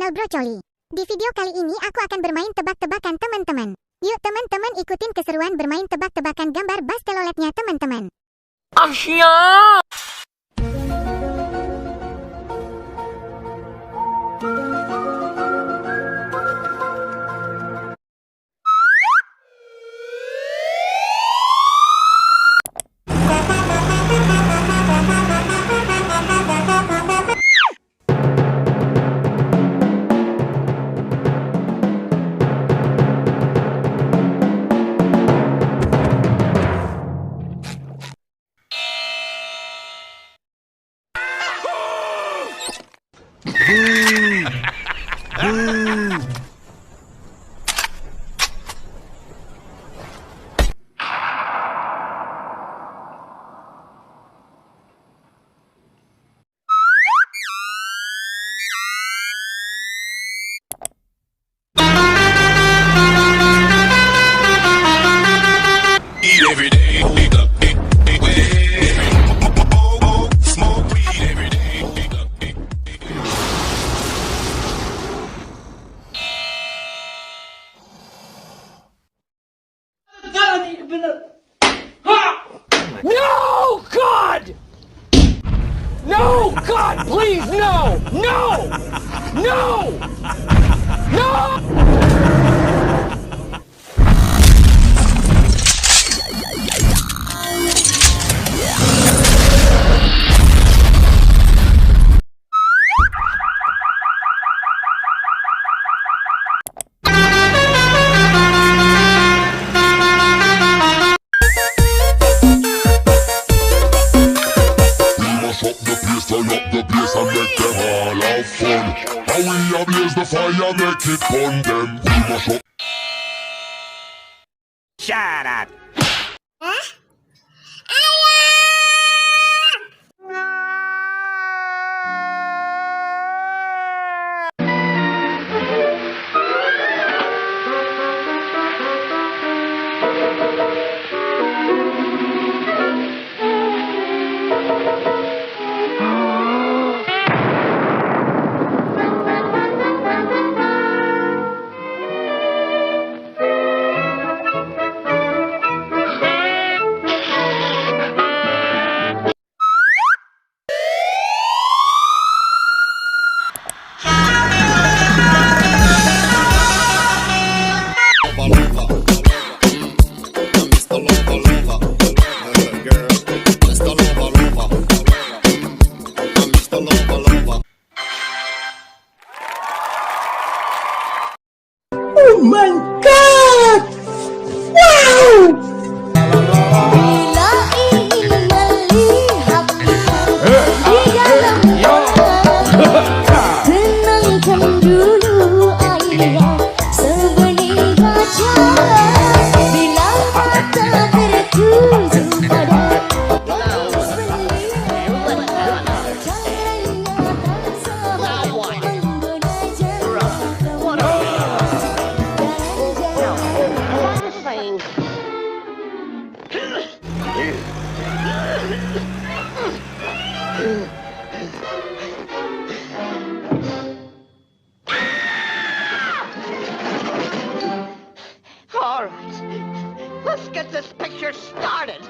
channel Brocoli. Di video kali ini aku akan bermain tebak-tebakan teman-teman. Yuk teman-teman ikutin keseruan bermain tebak-tebakan gambar bas teloletnya teman-teman. Asia! Every day, wake up, smoke weed every day, wake up. No, God! No, God, please, no! No! No! No! Turn up the bass and make them all have fun. How we ablaze the fire, make it fun them. We mash up. Shut up! Oh my God! Wow! Bila ingin melihat di dalam tenangkan dulu ayah sebenih kaca. Bila mata tertuju pada polis beliau, caranya tak sama menggoda jalan. All right, let's get this picture started.